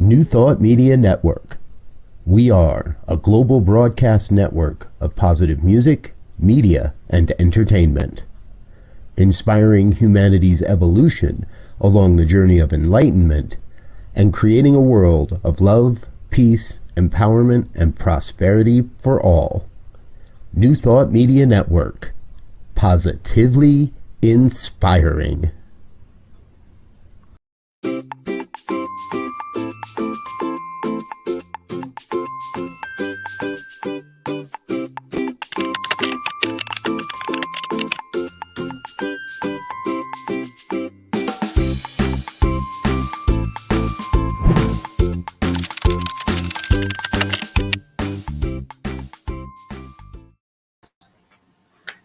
New Thought Media Network. We are a global broadcast network of positive music, media, and entertainment, inspiring humanity's evolution along the journey of enlightenment and creating a world of love, peace, empowerment, and prosperity for all. New Thought Media Network. Positively inspiring.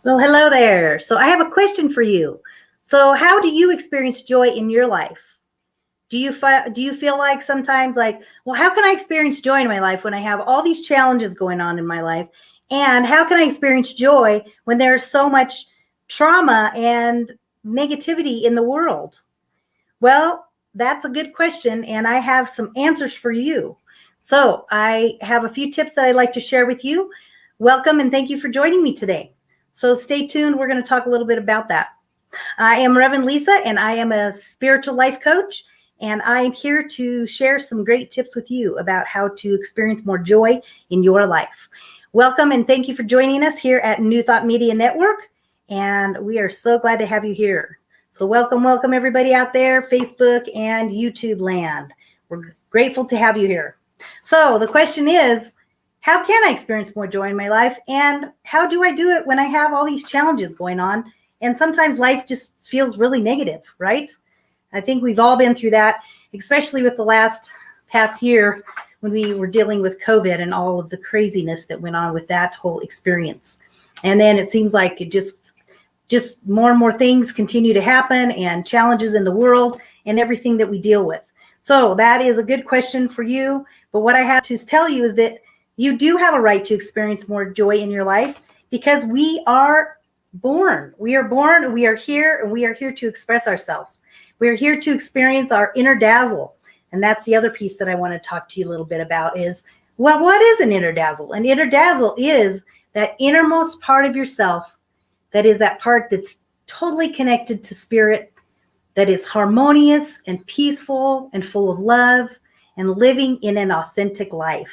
Well, hello there. So I have a question for you. So how do you experience joy in your life? Do you feel like sometimes like, well, how can I experience joy in my life when I have all these challenges going on in my life? And how can I experience joy when there's so much trauma and negativity in the world? Well, that's a good question, and I have some answers for you. So I have a few tips that I'd like to share with you. Welcome, and thank you for joining me today. So stay tuned. We're going to talk a little bit about that. I am Reverend Lisa, and I am a spiritual life coach, and I am here to share some great tips with you about how to experience more joy in your life. Welcome, and thank you for joining us here at New Thought Media Network, and we are so glad to have you here. So welcome everybody out there, Facebook and YouTube land. We're grateful to have you here. So the question is, how can I experience more joy in my life? And how do I do it when I have all these challenges going on? And sometimes life just feels really negative, right? I think we've all been through that, especially with the past year when we were dealing with COVID and all of the craziness that went on with that whole experience. And then it seems like it just more and more things continue to happen, and challenges in the world and everything that we deal with. So that is a good question for you. But what I have to tell you is that you do have a right to experience more joy in your life, because we are born. We are born, we are here, and we are here to express ourselves. We are here to experience our inner dazzle. And that's the other piece that I want to talk to you a little bit about is, well, what is an inner dazzle? An inner dazzle is that innermost part of yourself, that is that part that's totally connected to spirit, that is harmonious and peaceful and full of love and living in an authentic life.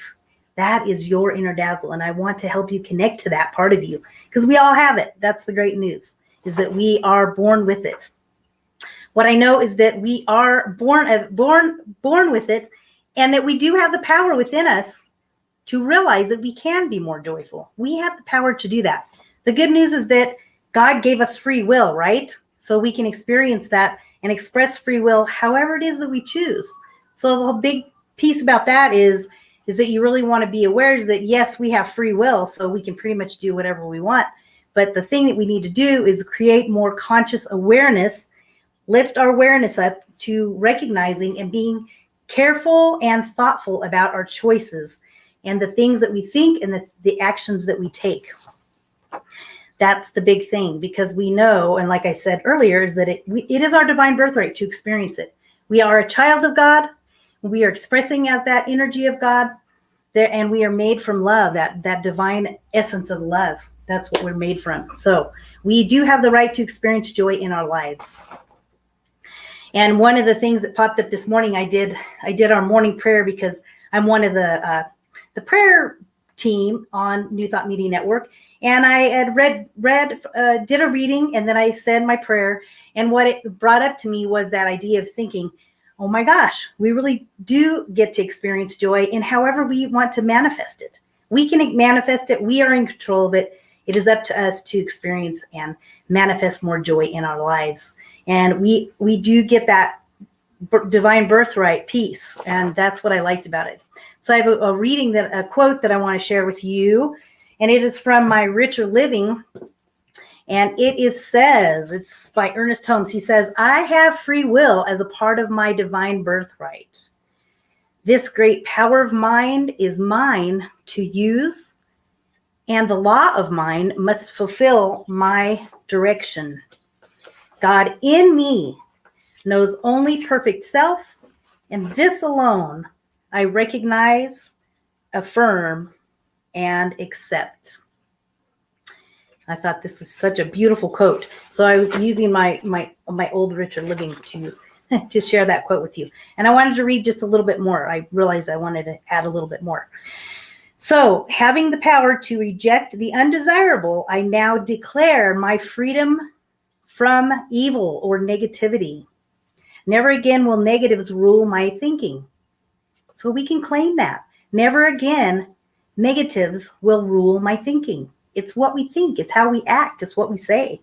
That is your inner dazzle. And I want to help you connect to that part of you, because we all have it. That's the great news, is that we are born with it. What I know is that we are born with it, and that we do have the power within us to realize that we can be more joyful. We have the power to do that. The good news is that God gave us free will, right? So we can experience that and express free will however it is that we choose. So the big piece about that is that you really want to be aware is that, yes, we have free will, so we can pretty much do whatever we want. But the thing that we need to do is create more conscious awareness, lift our awareness up to recognizing and being careful and thoughtful about our choices and the things that we think and the actions that we take. That's the big thing, because we know, and like I said earlier, is that it is our divine birthright to experience it. We are a child of God. We are expressing as that energy of God there, and we are made from love, that divine essence of love. That's what we're made from. So we do have the right to experience joy in our lives. And one of the things that popped up this morning, I did our morning prayer, because I'm one of the prayer team on New Thought Media Network. And I had did a reading, and then I said my prayer. And what it brought up to me was that idea of thinking, oh my gosh, we really do get to experience joy in however we want to manifest it. We can manifest it. We are in control of it. It is up to us to experience and manifest more joy in our lives. And we do get that divine birthright piece. And that's what I liked about it. So I have a quote that I want to share with you. And it is from my Richer Living. And it's by Ernest Holmes. He says, I have free will as a part of my divine birthright. This great power of mind is mine to use, and the law of mind must fulfill my direction. God in me knows only perfect self, and this alone I recognize, affirm, and accept. I thought this was such a beautiful quote. So I was using my old Richard Living to share that quote with you. And I wanted to read just a little bit more. I realized I wanted to add a little bit more. So, having the power to reject the undesirable, I now declare my freedom from evil or negativity. Never again will negatives rule my thinking. So we can claim that. Never again, negatives will rule my thinking. It's what we think. It's how we act. It's what we say.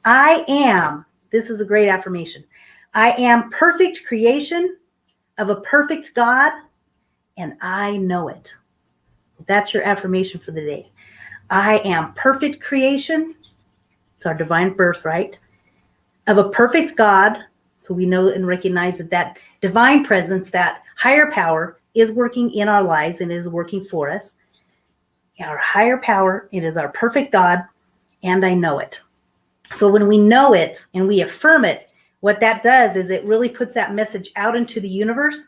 I am, this is a great affirmation. I am perfect creation of a perfect God, and I know it. That's your affirmation for the day. I am perfect creation. It's our divine birthright of a perfect God. So we know and recognize that divine presence, that higher power is working in our lives and is working for us. Our higher power, it is our perfect God, and I know it. So when we know it and we affirm it, what that does is it really puts that message out into the universe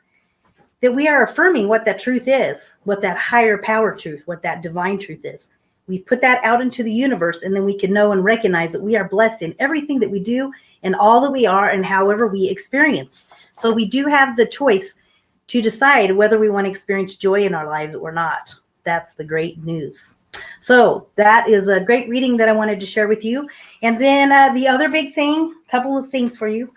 that we are affirming what that truth is, what that higher power truth, what that divine truth is. We put that out into the universe, and then we can know and recognize that we are blessed in everything that we do and all that we are and however we experience. So we do have the choice to decide whether we want to experience joy in our lives or not. That's the great news. So that is a great reading that I wanted to share with you. And then the other big thing, a couple of things for you.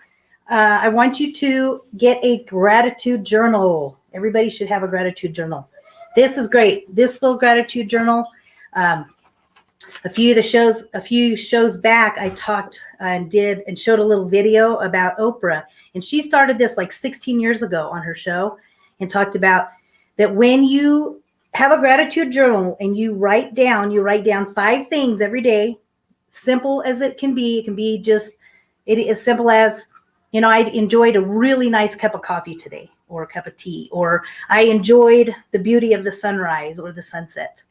I want you to get a gratitude journal. Everybody should have a gratitude journal. This is great. This little gratitude journal. A few shows back, I talked and showed a little video about Oprah. And she started this like 16 years ago on her show and talked about that when you have a gratitude journal and you write down 5 things every day, simple as it can be. It can be just as simple as, I enjoyed a really nice cup of coffee today, or a cup of tea, or I enjoyed the beauty of the sunrise or the sunset.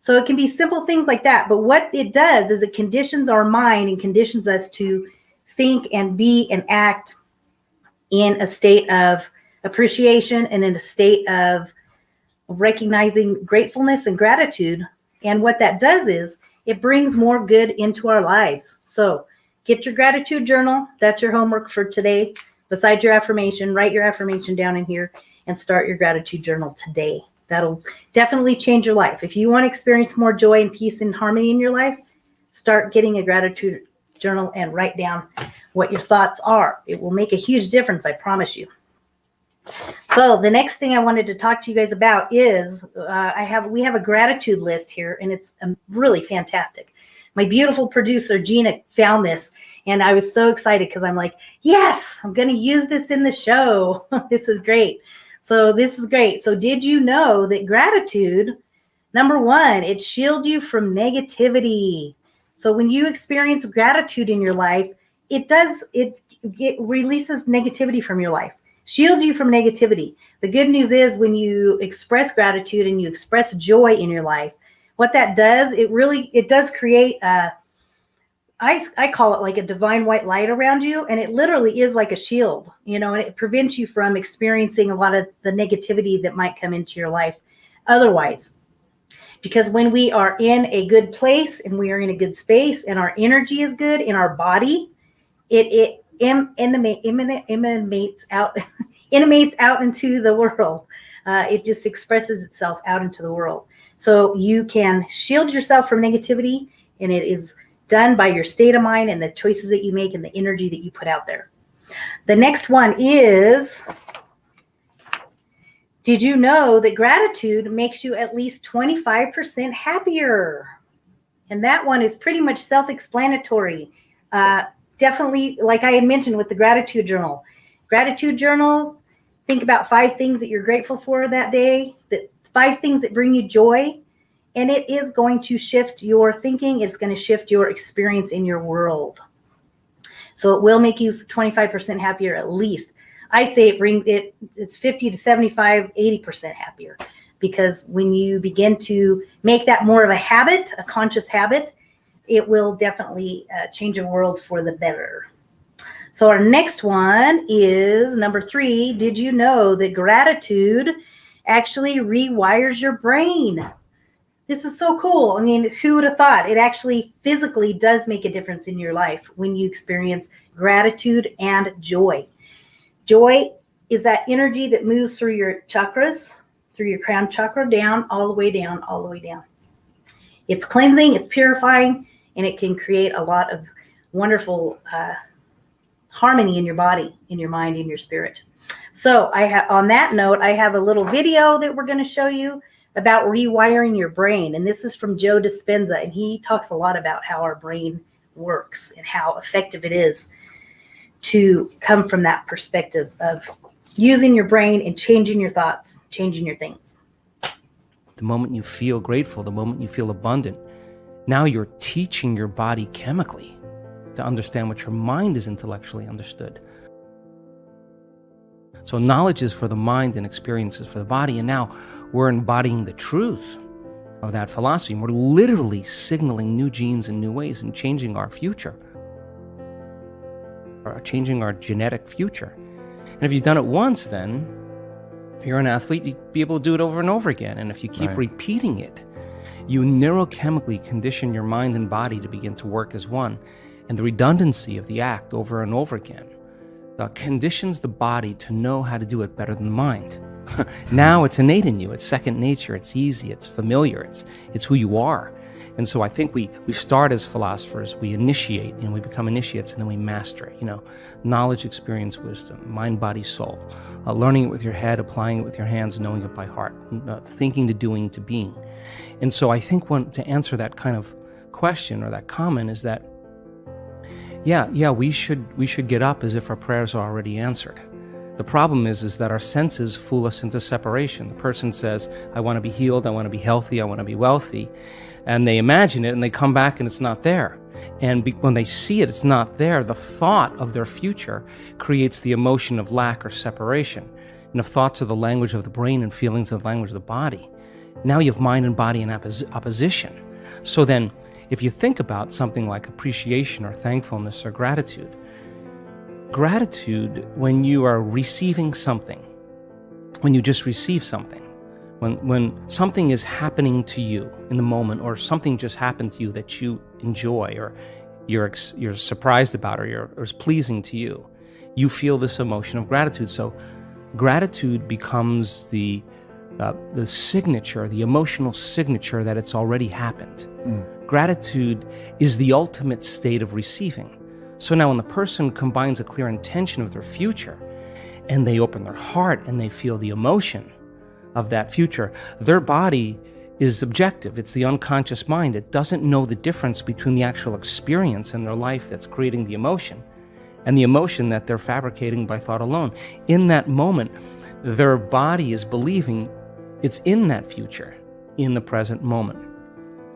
So it can be simple things like that. But what it does is it conditions our mind and conditions us to think and be and act in a state of appreciation and in a state of recognizing gratefulness and gratitude. And what that does is it brings more good into our lives. So get your gratitude journal. That's your homework for today. Besides your affirmation, write your affirmation down in here and start your gratitude journal today. That'll definitely change your life. If you want to experience more joy and peace and harmony in your life, start getting a gratitude journal and write down what your thoughts are. It will make a huge difference, I promise you. So the next thing I wanted to talk to you guys about is we have a gratitude list here, and it's really fantastic. My beautiful producer, Gina, found this, and I was so excited because I'm like, yes, I'm going to use this in the show. This is great. So this is great. So did you know that gratitude, number one, it shields you from negativity. So when you experience gratitude in your life, it releases negativity from your life, shields you from negativity. The good news is when you express gratitude and you express joy in your life, what that does, it does create I call it like a divine white light around you, and it literally is like a shield, and it prevents you from experiencing a lot of the negativity that might come into your life otherwise. Because when we are in a good place and we are in a good space and our energy is good in our body, it emanates out into the world. It just expresses itself out into the world. So you can shield yourself from negativity, and it is done by your state of mind and the choices that you make and the energy that you put out there. The next one is, did you know that gratitude makes you at least 25% happier? And that one is pretty much self-explanatory. Definitely, like I had mentioned with the gratitude journal. Gratitude journal, think about 5 things that you're grateful for that day, 5 things that bring you joy. And it is going to shift your thinking. It's going to shift your experience in your world. So it will make you 25% happier at least. I'd say it's 50 to 75, 80% happier. Because when you begin to make that more of a habit, a conscious habit, it will definitely change your world for the better. So our next one is number 3. Did you know that gratitude actually rewires your brain. This is so cool. I mean, who would have thought? It actually physically does make a difference in your life when you experience gratitude and joy. Joy is that energy that moves through your chakras, through your crown chakra, down, all the way down, all the way down. It's cleansing, it's purifying, and it can create a lot of wonderful harmony in your body, in your mind, in your spirit. So on that note, I have a little video that we're going to show you about rewiring your brain. And this is from Joe Dispenza, and he talks a lot about how our brain works and how effective it is to come from that perspective of using your brain and changing your thoughts, changing your things. The moment you feel grateful, the moment you feel abundant, now you're teaching your body chemically to understand what your mind is intellectually understood. So knowledge is for the mind and experience is for the body. And now we're embodying the truth of that philosophy. And we're literally signaling new genes in new ways and changing our future, or changing our genetic future. And if you've done it once, then if you're an athlete, you'd be able to do it over and over again. And if you keep repeating it, you neurochemically condition your mind and body to begin to work as one. And the redundancy of the act over and over again conditions the body to know how to do it better than the mind. Now it's innate in you. It's second nature. It's easy. It's familiar. It's who you are. And so I think we start as philosophers, we initiate, and we become initiates, and then we master it. Knowledge, experience, wisdom, mind, body, soul. Learning it with your head, applying it with your hands, knowing it by heart, thinking to doing to being. And so I think to answer that kind of question or that comment is that, we should get up as if our prayers are already answered. The problem is that our senses fool us into separation. The person says, I want to be healed, I want to be healthy, I want to be wealthy. And they imagine it and they come back and it's not there. And when they see it, it's not there. The thought of their future creates the emotion of lack or separation. And if thoughts are the language of the brain and feelings are the language of the body, now you have mind and body in opposition. So then, if you think about something like appreciation or thankfulness or gratitude, when you are receiving something, when you just receive something, when something is happening to you in the moment, or something just happened to you that you enjoy, or you're surprised about, or is pleasing to you, you feel this emotion of gratitude. So gratitude becomes the signature, the emotional signature that it's already happened. Gratitude is the ultimate state of receiving. So now when the person combines a clear intention of their future, and they open their heart and they feel the emotion of that future, their body is objective. It's the unconscious mind. It doesn't know the difference between the actual experience in their life that's creating the emotion and the emotion that they're fabricating by thought alone. In that moment, their body is believing it's in that future, in the present moment.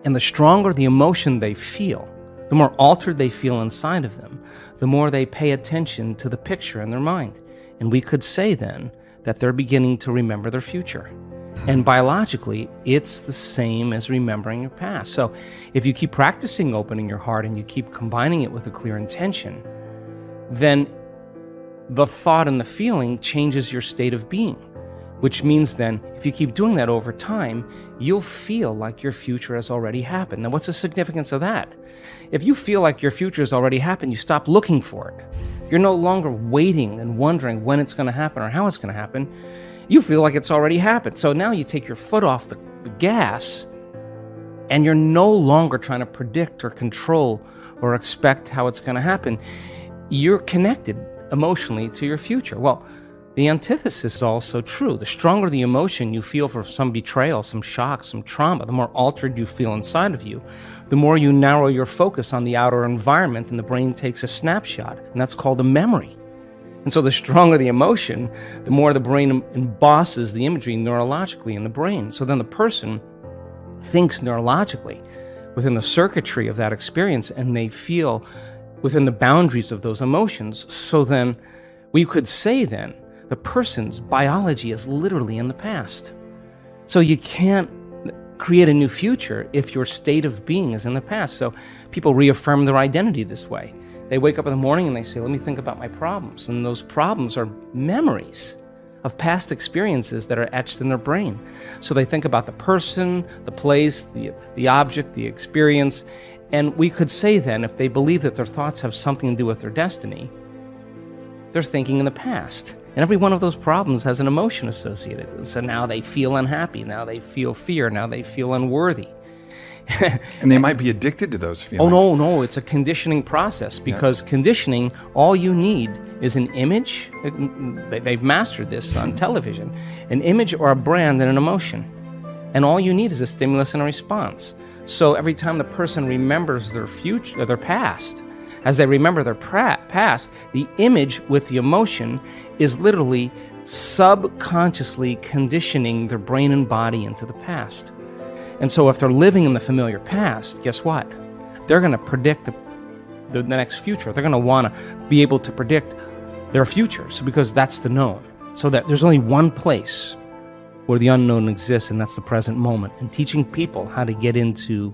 And the stronger the emotion they feel, the more altered they feel inside of them, the more they pay attention to the picture in their mind. And we could say then that they're beginning to remember their future. And biologically, it's the same as remembering your past. So if you keep practicing opening your heart and you keep combining it with a clear intention, then the thought and the feeling changes your state of being. Which means then, if you keep doing that over time, you'll feel like your future has already happened. Now, what's the significance of that? If you feel like your future has already happened, you stop looking for it. You're no longer waiting and wondering when it's going to happen or how it's going to happen. You feel like it's already happened. So now you take your foot off the gas, and you're no longer trying to predict or control or expect how it's going to happen. You're connected emotionally to your future. Well, the antithesis is also true. The stronger the emotion you feel for some betrayal, some shock, some trauma, the more altered you feel inside of you, the more you narrow your focus on the outer environment, and the brain takes a snapshot, and that's called a memory. And so the stronger the emotion, the more the brain embosses the imagery neurologically in the brain. So then the person thinks neurologically within the circuitry of that experience, and they feel within the boundaries of those emotions. So then we could say then, the person's biology is literally in the past. So you can't create a new future if your state of being is in the past. So people reaffirm their identity this way. They wake up in the morning and they say, let me think about my problems. And those problems are memories of past experiences that are etched in their brain. So they think about the person, the place, the object, the experience. And we could say then, if they believe that their thoughts have something to do with their destiny, they're thinking in the past. And every one of those problems has an emotion associated. So now they feel unhappy, now they feel fear, now they feel unworthy. And they might be addicted to those feelings. Oh, no, it's a conditioning process, because conditioning, all you need is an image. They've mastered this on television. An image or a brand and an emotion. And all you need is a stimulus and a response. So every time the person remembers their future, or their past, as they remember their past, the image with the emotion is literally subconsciously conditioning their brain and body into the past. And so if they're living in the familiar past, guess what? They're going to predict the next future. They're going to want to be able to predict their future, so because that's the known. So that there's only one place where the unknown exists, and that's the present moment. And teaching people how to get into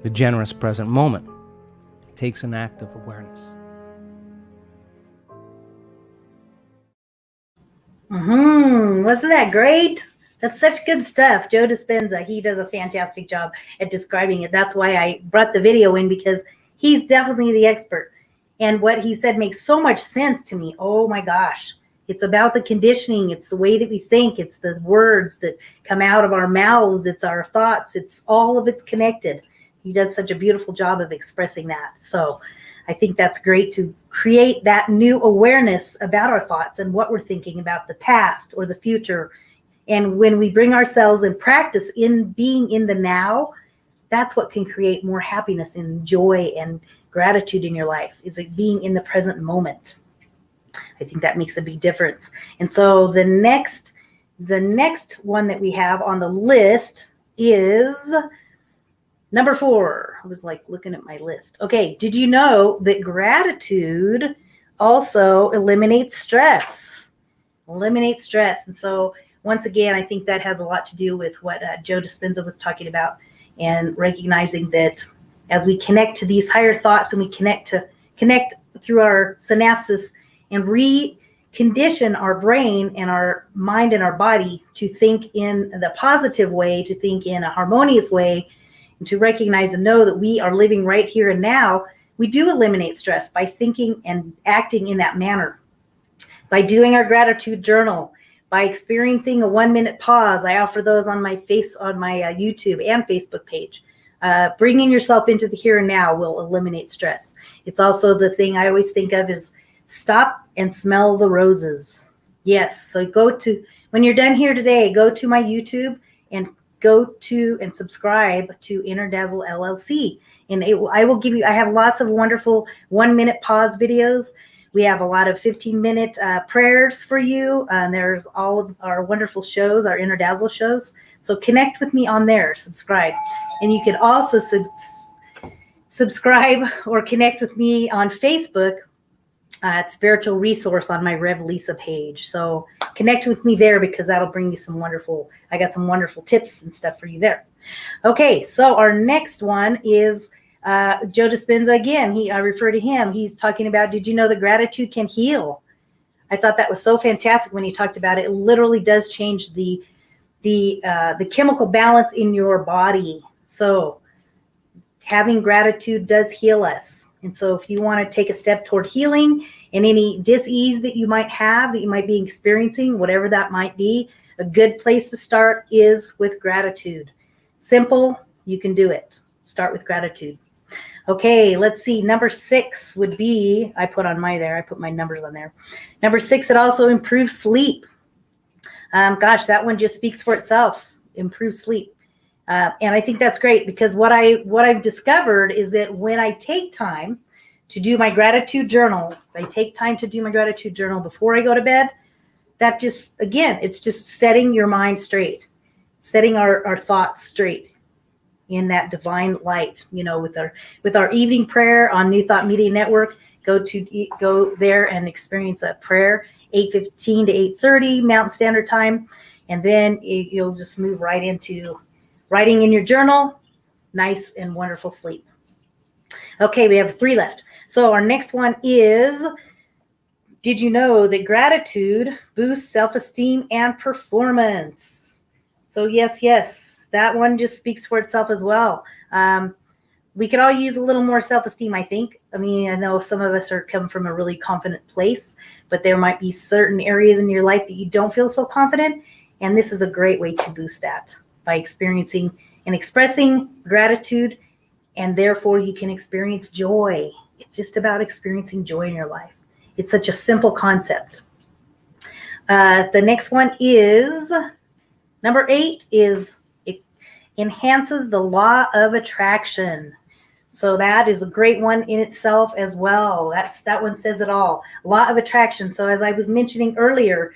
the generous present moment takes an act of awareness. Wasn't that great? That's such good stuff. Joe Dispenza, he does a fantastic job at describing it. That's why I brought the video in, because he's definitely the expert. And what he said makes so much sense to me. Oh my gosh. It's about the conditioning. It's the way that we think. It's the words that come out of our mouths. It's our thoughts. It's all of it's connected. He does such a beautiful job of expressing that. So I think that's great to create that new awareness about our thoughts and what we're thinking about the past or the future. And when we bring ourselves in practice in being in the now, that's what can create more happiness and joy and gratitude in your life, is it being in the present moment. I think that makes a big difference. And so the next one that we have on the list is number 4. I was like looking at my list. Okay. Did you know that gratitude also eliminates stress? Eliminates stress. And so once again, I think that has a lot to do with what Joe Dispenza was talking about, and recognizing that as we connect to these higher thoughts and we connect through our synapses and recondition our brain and our mind and our body to think in the positive way, to think in a harmonious way, and to recognize and know that we are living right here and now, we do eliminate stress by thinking and acting in that manner. By doing our gratitude journal, by experiencing a 1-minute pause. I offer those on my YouTube and Facebook page. Bringing yourself into the here and now will eliminate stress. It's also the thing I always think of is stop and smell the roses. Yes. So when you're done here today, go to my YouTube and and subscribe to Inner Dazzle LLC. And I have lots of wonderful 1-minute pause videos. We have a lot of 15-minute prayers for you. There's all of our wonderful shows, our Inner Dazzle shows. So connect with me on there, subscribe. And you can also subscribe or connect with me on Facebook at Spiritual Resource on my Rev Lisa page. So connect with me there, because that'll bring you I got some wonderful tips and stuff for you there. Okay, so our next one is Joe Dispenza again. I refer to him. He's talking about, did you know that gratitude can heal? I thought that was so fantastic when he talked about it. It literally does change the chemical balance in your body. So having gratitude does heal us. And so if you want to take a step toward healing and any dis-ease that you might have, that you might be experiencing, whatever that might be, a good place to start is with gratitude. Simple, you can do it. Start with gratitude. Okay, let's see. Number 6 would be, I put my numbers on there. Number 6, it also improves sleep. Gosh, that one just speaks for itself. Improve sleep. And I think that's great, because what I've discovered is that when I take time to do my gratitude journal, before I go to bed, that just, again, it's just setting your mind straight, setting our thoughts straight in that divine light, with our evening prayer on New Thought Media Network. Go there and experience a prayer, 8:15 to 8:30 Mountain Standard Time. And then you'll just move right into writing in your journal, nice and wonderful sleep. Okay, we have 3 left. So our next one is Did you know that gratitude boosts self-esteem and performance? So yes, that one just speaks for itself as well. We could all use a little more self-esteem, I think. I mean, I know some of us are come from a really confident place, but there might be certain areas in your life that you don't feel so confident. And this is a great way to boost that by experiencing and expressing gratitude. And therefore you can experience joy. It's just about experiencing joy in your life. It's such a simple concept. The next one is number 8 is it enhances the law of attraction. So that is a great one in itself as well. That one says it all. Law of attraction. So as I was mentioning earlier,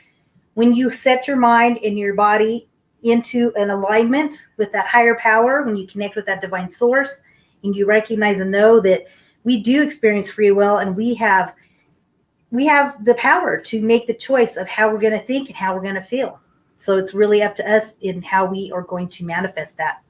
when you set your mind and your body into an alignment with that higher power, when you connect with that divine source, and you recognize and know that we do experience free will, and we have the power to make the choice of how we're going to think and how we're going to feel. So it's really up to us in how we are going to manifest that.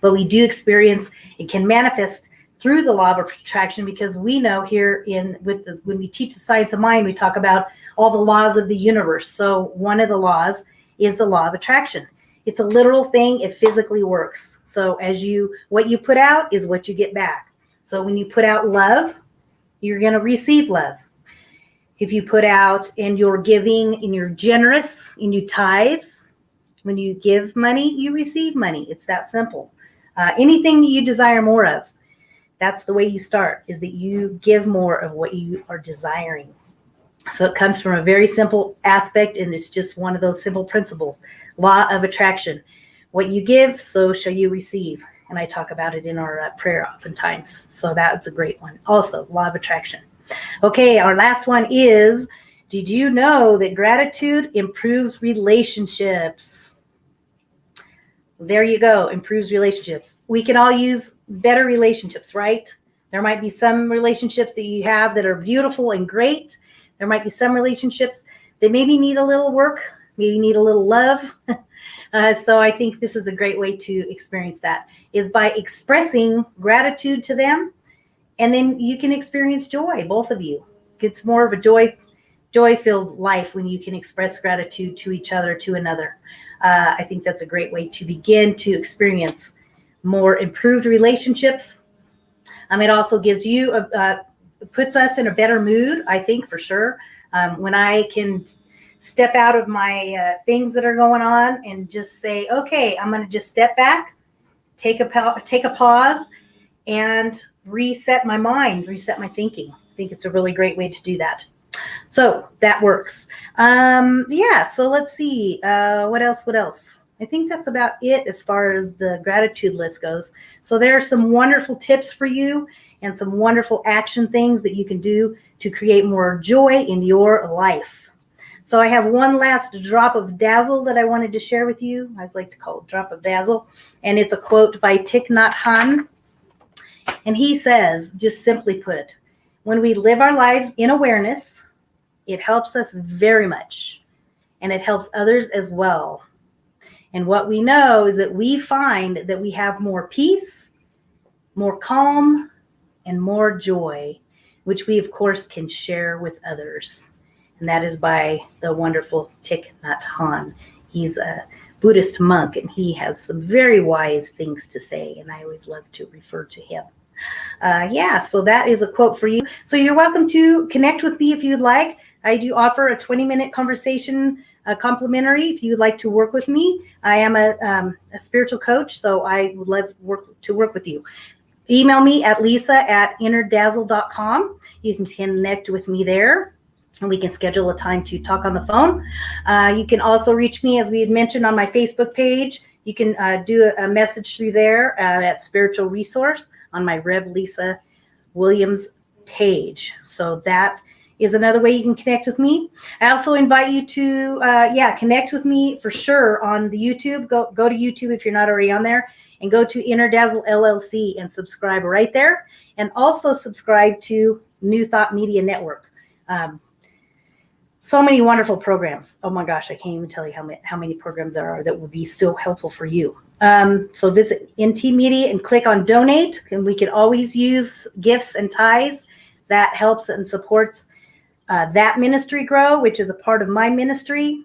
But we do experience, it can manifest through the law of attraction, because we know here when we teach the science of mind, we talk about all the laws of the universe. So one of the laws is the law of attraction. It's a literal thing. It physically works. So what you put out is what you get back. So when you put out love, you're going to receive love. If you put out and you're giving and you're generous and you tithe, when you give money, you receive money. It's that simple. Anything that you desire more of, that's the way you start, is that you give more of what you are desiring. So it comes from a very simple aspect, and it's just one of those simple principles. Law of attraction. What you give, so shall you receive. And I talk about it in our prayer oftentimes. So that's a great one. Also, law of attraction. Okay, our last one is, did you know that gratitude improves relationships? There you go, improves relationships. We can all use better relationships, right? There might be some relationships that you have that are beautiful and great. There might be some relationships that maybe need a little work, maybe need a little love. So I think this is a great way to experience that, is by expressing gratitude to them. And then you can experience joy, both of you. It's more of a joy-filled life when you can express gratitude to each other, to another. I think that's a great way to begin to experience more improved relationships. It also gives you, puts us in a better mood, I think, for sure. When I can step out of my things that are going on and just say, okay, I'm going to just step back, take a pause, and reset my mind, reset my thinking. I think it's a really great way to do that. So that works. So let's see. What else? I think that's about it as far as the gratitude list goes. So there are some wonderful tips for you and some wonderful action things that you can do to create more joy in your life. So I have one last drop of dazzle that I wanted to share with you. I always like to call it drop of dazzle. And it's a quote by Thich Nhat Hanh. And he says, just simply put, when we live our lives in awareness, it helps us very much. And it helps others as well. And what we know is that we find that we have more peace, more calm, and more joy, which we, of course, can share with others. And that is by the wonderful Thich Nhat Hanh. He's a Buddhist monk, and he has some very wise things to say, and I always love to refer to him. So that is a quote for you. So you're welcome to connect with me if you'd like. I do offer a 20-minute conversation complimentary if you'd like to work with me. I am a spiritual coach, so I would love to work with you. Email me at lisa@innerdazzle.com. You can connect with me there, and we can schedule a time to talk on the phone. You can also reach me, as we had mentioned, on my Facebook page. You can do a message through there at Spiritual Resource on my Rev Lisa Williams page. So that is another way you can connect with me. I also invite you to connect with me for sure on the YouTube. Go to YouTube if you're not already on there, and go to Inner Dazzle LLC and subscribe right there. And also subscribe to New Thought Media Network. So many wonderful programs. Oh my gosh, I can't even tell you how many programs there are that would be so helpful for you. So visit NT Media and click on donate, and we can always use gifts and ties. That helps and supports that ministry grow, which is a part of my ministry.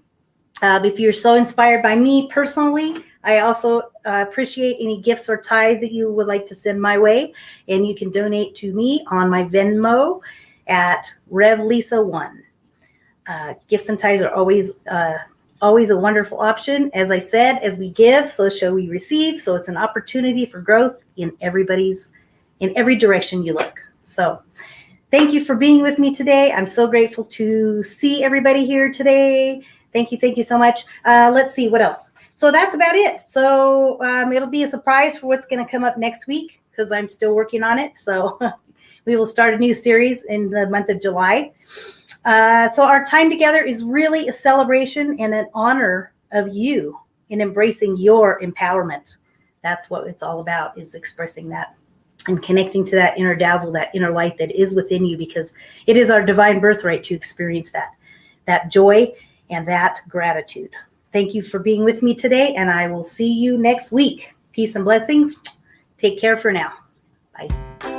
If you're so inspired by me personally, I also appreciate any gifts or tithes that you would like to send my way. And you can donate to me on my Venmo at RevLisa1. Gifts and tithes are always a wonderful option. As I said, as we give, so shall we receive. So it's an opportunity for growth in every direction you look. So thank you for being with me today. I'm so grateful to see everybody here today. Thank you so much. Let's see what else. So that's about it. So it'll be a surprise for what's going to come up next week because I'm still working on it. So we will start a new series in the month of July. So our time together is really a celebration and an honor of you in embracing your empowerment. That's what it's all about, is expressing that and connecting to that inner dazzle, that inner light that is within you, because it is our divine birthright to experience that joy and that gratitude. Thank you for being with me today, and I will see you next week. Peace and blessings. Take care for now. Bye.